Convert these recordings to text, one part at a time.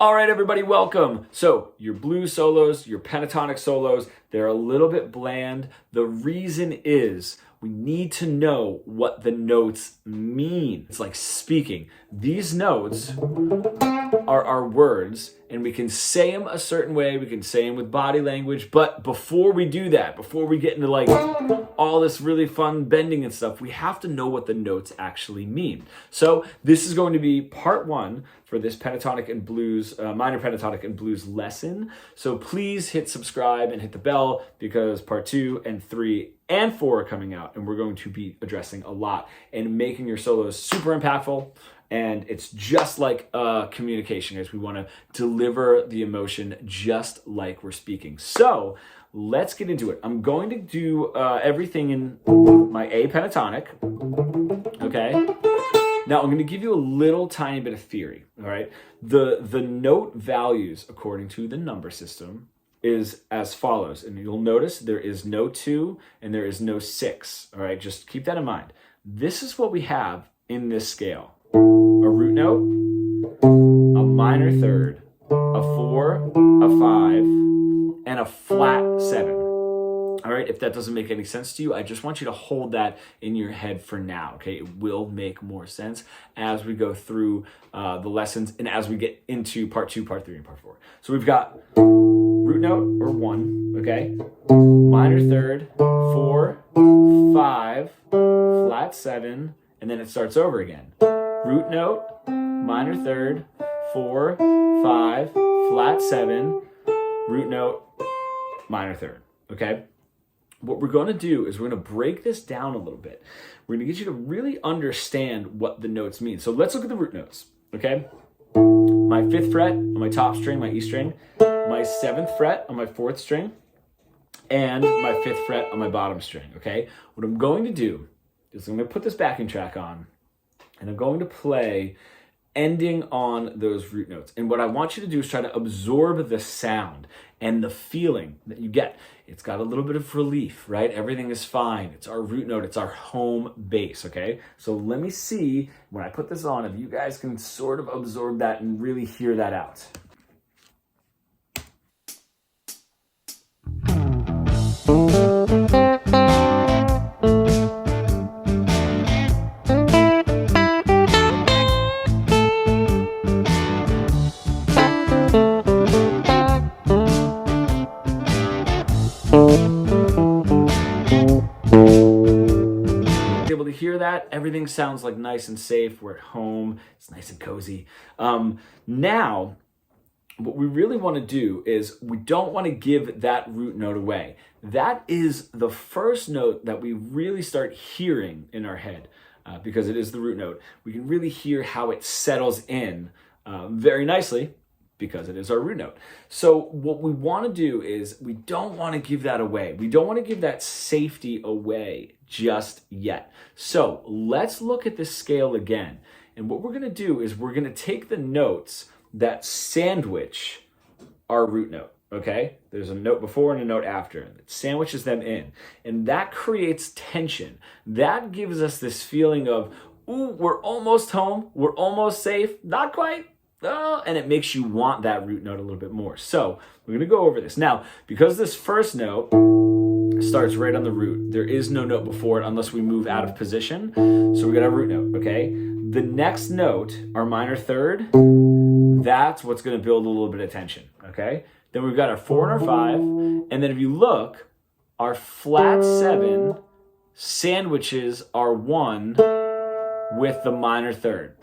All right, everybody, welcome. So your blues solos, your pentatonic solos, they're a little bit bland. The reason is we need to know what the notes mean. It's like speaking. These notes are our words, and we can say them a certain way. We can say them with body language. But before we do that, before we get into like all this really fun bending and stuff, we have to know what the notes actually mean. So this is going to be part one for this pentatonic and blues, minor pentatonic and blues lesson. So please hit subscribe and hit the bell because part 2 and 3 and 4 are coming out, and we're going to be addressing a lot and making your solos super impactful. And it's just like communication, guys. We want to deliver the emotion just like we're speaking. So let's get into it. I'm going to do everything in my A pentatonic, okay? Now, I'm going to give you a little tiny bit of theory, all right? The note values, according to the number system, is as follows. And you'll notice there is no 2 and there is no 6, all right? Just keep that in mind. This is what we have in this scale. A root note, a minor third, a 4, a 5, and a flat 7. All right, if that doesn't make any sense to you, I just want you to hold that in your head for now, okay? It will make more sense as we go through the lessons and as we get into part 2, part 3, and part 4. So we've got root note, or 1, okay? Minor third, 4, 5, flat 7, and then it starts over again. Root note, minor third, 4, 5, flat 7, root note, minor third, okay? What we're going to do is we're going to break this down a little bit. We're going to get you to really understand what the notes mean. So let's look at the root notes, okay? My 5th fret on my top string, my E string, my 7th fret on my 4th string, and my 5th fret on my bottom string, okay? What I'm going to do is I'm going to put this backing track on, and I'm going to play ending on those root notes. And what I want you to do is try to absorb the sound and the feeling that you get. It's got a little bit of relief, right? Everything is fine. It's our root note. It's our home base, okay? So let me see, when I put this on, if you guys can sort of absorb that and really hear that out. Able to hear that? Everything sounds like nice and safe. We're at home. It's nice and cozy. Now, what we really want to do is we don't want to give that root note away. That is the first note that we really start hearing in our head because it is the root note. We can really hear how it settles in very nicely because it is our root note. So what we want to do is we don't want to give that away. We don't want to give that safety away just yet. So let's look at this scale again. And what we're going to do is we're going to take the notes that sandwich our root note, okay? There's a note before and a note after. It sandwiches them in. And that creates tension. That gives us this feeling of, ooh, we're almost home. We're almost safe. Not quite. And it makes you want that root note a little bit more. So we're going to go over this. Now, because this first note starts right on the root, there is no note before it unless we move out of position. So we got our root note, okay? The next note, our minor third, that's what's going to build a little bit of tension, okay? Then we've got our 4 and our 5. And then if you look, our flat 7 sandwiches our 1 with the minor third.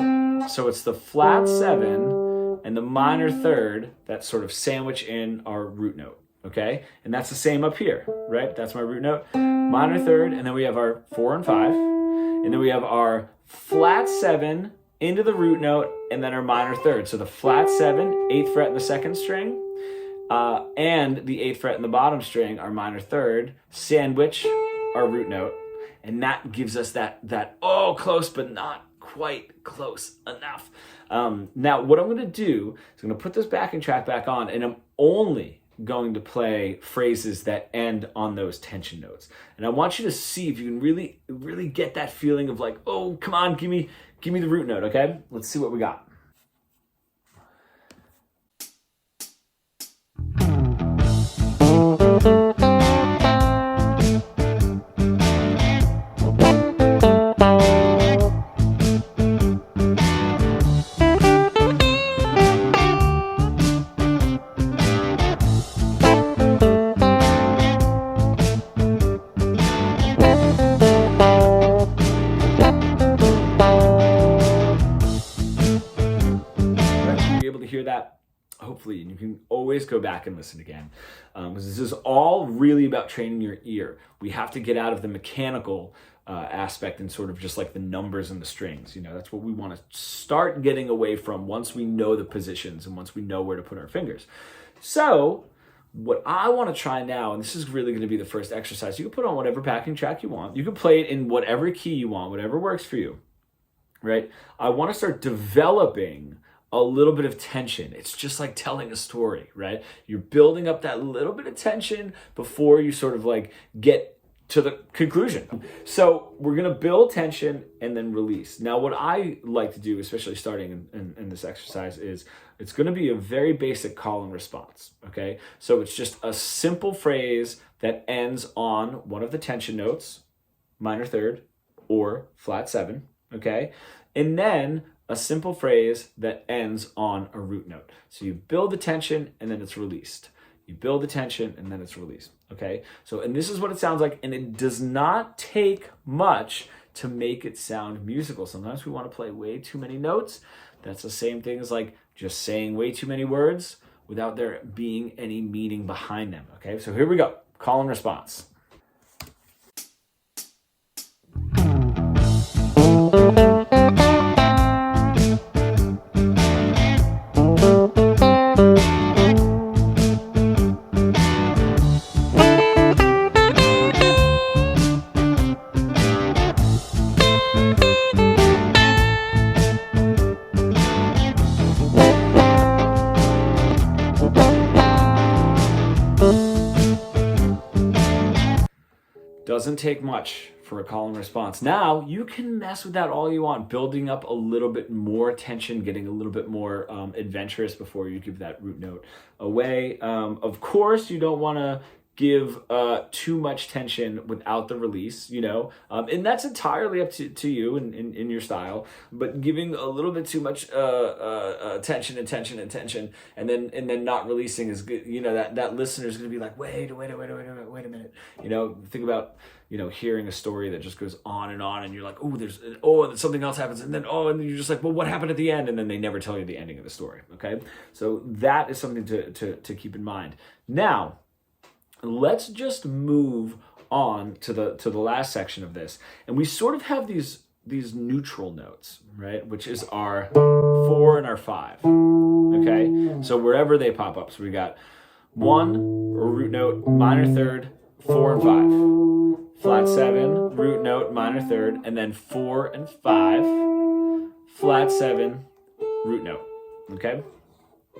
So it's the flat 7 and the minor third that sort of sandwich in our root note, okay? And that's the same up here, right? That's my root note, minor third, and then we have our 4 and 5, and then we have our flat 7 into the root note, and then our minor third. So the flat 7, 8th fret in the 2nd string, and the 8th fret in the bottom string, our minor third, sandwich our root note, and that gives us that oh, close but not quite close enough. Now, what I'm going to do is I'm going to put this backing track back on, and I'm only going to play phrases that end on those tension notes. And I want you to see if you can really get that feeling of like, oh, come on, give me the root note, okay? Let's see what we got. hopefully, and you can always go back and listen again, because this is all really about training your ear. We have to get out of the mechanical aspect and sort of just like the numbers and the strings. That's what we want to start getting away from once we know the positions and once we know where to put our fingers. So what I want to try now, and this is really going to be the first exercise, you can put on whatever backing track you want. You can play it in whatever key you want, whatever works for you, right? I want to start developing a little bit of tension. It's just like telling a story, right? You're building up that little bit of tension before you sort of like get to the conclusion. So we're going to build tension and then release. Now, what I like to do, especially starting in this exercise, is it's going to be a very basic call and response, okay? So it's just a simple phrase that ends on one of the tension notes, minor third or flat seven, okay? And then a simple phrase that ends on a root note. So you build the tension and then it's released. You build the tension and then it's released, okay? So, and this is what it sounds like, and it does not take much to make it sound musical. Sometimes we want to play way too many notes. That's the same thing as like just saying way too many words without there being any meaning behind them, okay? So here we go, call and response. Doesn't take much for a call and response. Now you can mess with that all you want, building up a little bit more tension, getting a little bit more adventurous before you give that root note away. Of course, you don't want to give too much tension without the release, and that's entirely up to you and in your style. But giving a little bit too much tension and then not releasing is good. That listener is going to be like, wait a minute. Think about hearing a story that just goes on, and you're like, and then something else happens, and then you're just like, well, what happened at the end? And then they never tell you the ending of the story. Okay, so that is something to keep in mind. Now, let's just move on to the last section of this, and we sort of have these neutral notes, right? Which is our 4 and our 5. Okay, so wherever they pop up, so we got 1, or root note, minor third, 4 and 5, flat 7, root note, minor third, and then 4 and 5, flat 7, root note. Okay,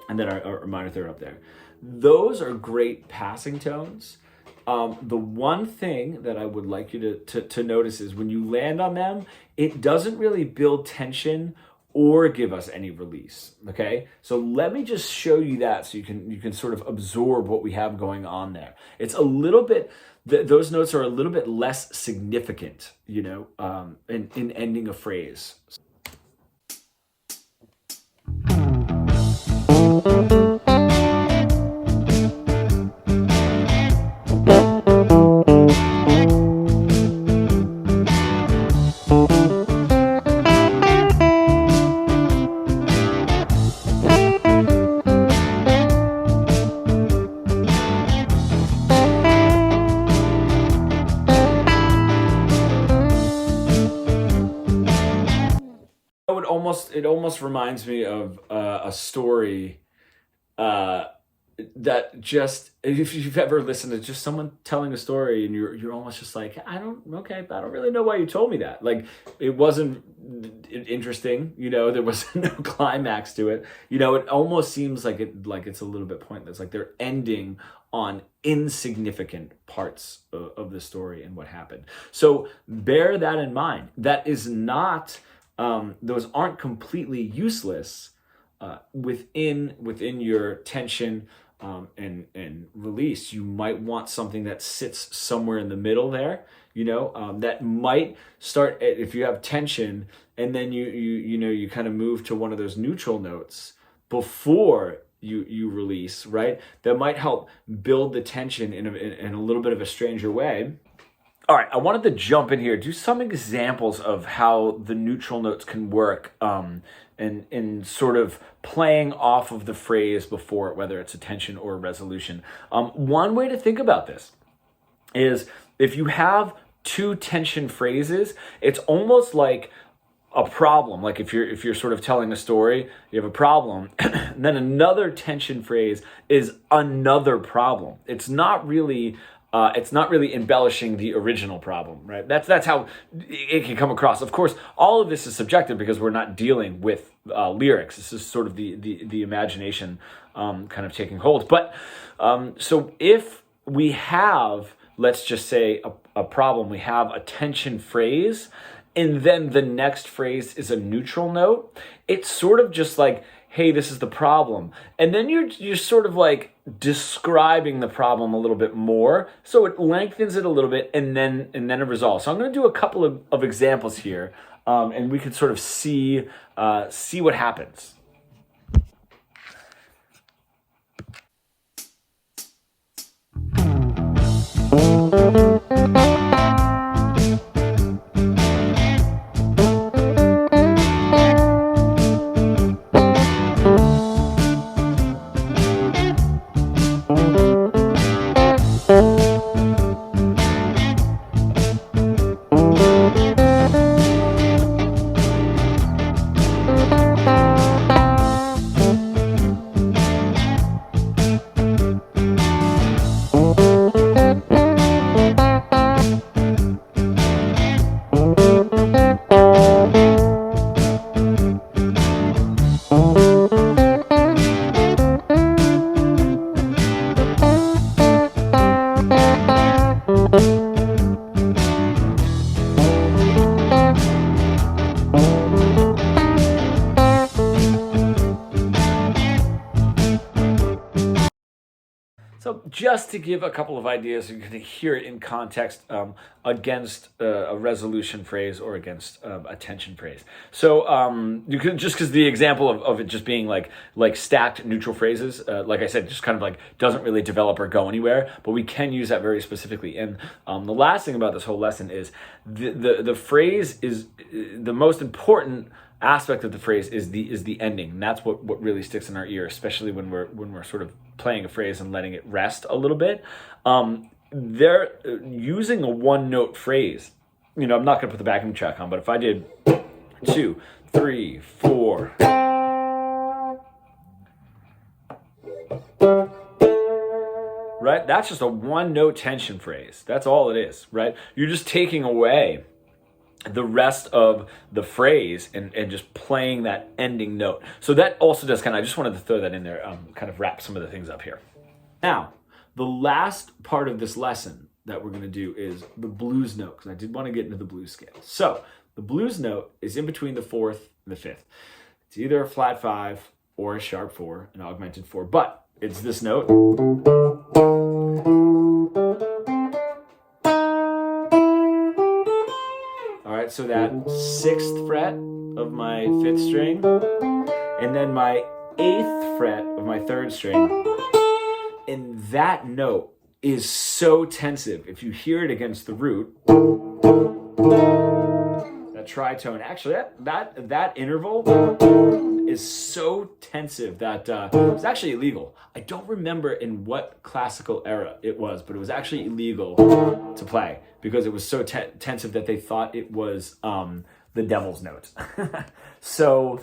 and then our minor third up there. Those are great passing tones. The one thing that I would like you to notice is when you land on them, it doesn't really build tension or give us any release, okay? So let me just show you that so you can sort of absorb what we have going on there. It's a little bit, those notes are a little bit less significant, in ending a phrase. It almost reminds me of a story that just, if you've ever listened to just someone telling a story and you're almost just like, I don't really know why you told me that. Like, it wasn't interesting, there was no climax to it. It almost seems like it's a little bit pointless. Like they're ending on insignificant parts of the story and what happened. So bear that in mind. That is not, those aren't completely useless within your tension and release. You might want something that sits somewhere in the middle there, that might start if you have tension and then you kind of move to one of those neutral notes before you release, right? That might help build the tension in a little bit of a stranger way. All right, I wanted to jump in here, do some examples of how the neutral notes can work in sort of playing off of the phrase before it, whether it's a tension or a resolution. One way to think about this is if you have two tension phrases, it's almost like a problem. Like if you're sort of telling a story, you have a problem, and then another tension phrase is another problem. It's not really embellishing the original problem, right? That's how it can come across. Of course, all of this is subjective because we're not dealing with lyrics. This is sort of the imagination kind of taking hold. But so if we have, let's just say, a problem, we have a tension phrase, and then the next phrase is a neutral note, it's sort of just like, hey, this is the problem. And then you're sort of like describing the problem a little bit more. So it lengthens it a little bit and then it resolves. So I'm going to do a couple of examples here, and we can sort of see what happens. So just to give a couple of ideas, you're going to hear it in context against a resolution phrase or against a tension phrase. So you can, just because the example of it just being like stacked neutral phrases, like I said, just kind of like doesn't really develop or go anywhere, but we can use that very specifically. And the last thing about this whole lesson is the phrase is the most important aspect of the phrase is the ending. And that's what really sticks in our ear, especially when we're sort of playing a phrase and letting it rest a little bit. They're using a one note phrase. I'm not going to put the backing track on, but if I did 2, 3, 4, right? That's just a one note tension phrase. That's all it is, right? You're just taking away the rest of the phrase and just playing that ending note. So that also does I just wanted to throw that in there, kind of wrap some of the things up here. Now, the last part of this lesson that we're going to do is the blues note, because I did want to get into the blues scale. So the blues note is in between the 4th and the 5th. It's either a flat 5 or a sharp 4, an augmented 4, but it's this note. So that 6th fret of my 5th string, and then my 8th fret of my 3rd string. And that note is so tensive. If you hear it against the root, that tritone, actually that interval is so tensive that it's actually illegal. I don't remember in what classical era it was, but it was actually illegal to play because it was so tensive that they thought it was the devil's note. So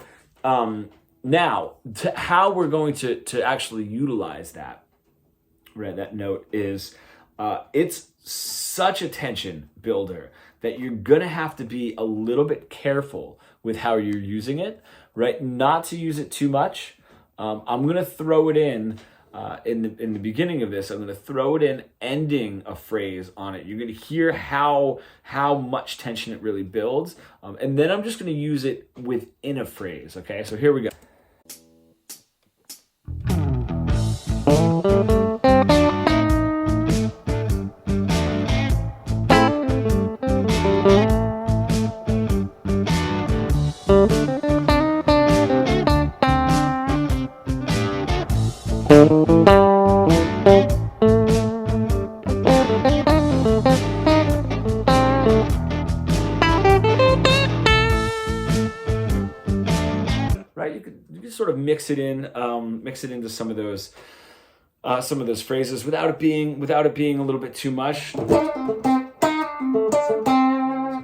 now, how we're going to actually utilize that, right? That note is it's such a tension builder that you're gonna have to be a little bit careful with how you're using it, right? Not to use it too much. I'm gonna throw it in the beginning of this. I'm gonna throw it in, ending a phrase on it. You're gonna hear how much tension it really builds, and then I'm just gonna use it within a phrase. Okay, so here we go. mix it into some of those phrases without it being a little bit too much.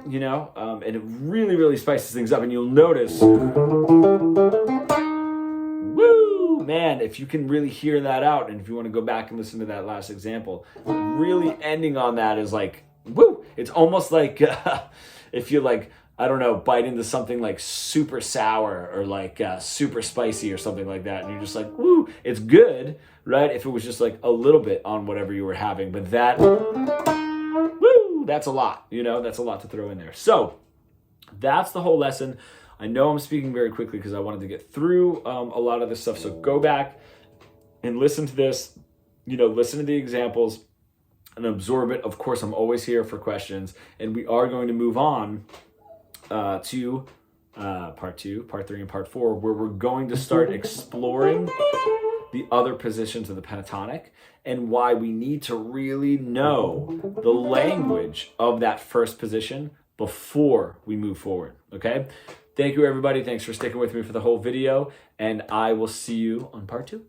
You know, and it really, really spices things up. And you'll notice, woo, man, if you can really hear that out, and if you want to go back and listen to that last example, really ending on that is like, woo. It's almost like if you like, I don't know, bite into something like super sour or like super spicy or something like that, and you're just like, woo, it's good, right? If it was just like a little bit on whatever you were having, but that, woo, that's a lot, you know, that's a lot to throw in there. So that's the whole lesson. I know I'm speaking very quickly because I wanted to get through a lot of this stuff. So go back and listen to this, you know, listen to the examples and absorb it. Of course, I'm always here for questions, and we are going to move on to part 2, part 3, and part 4, where we're going to start exploring the other positions of the pentatonic and why we need to really know the language of that first position before we move forward, okay? Thank you, everybody. Thanks for sticking with me for the whole video, and I will see you on part 2.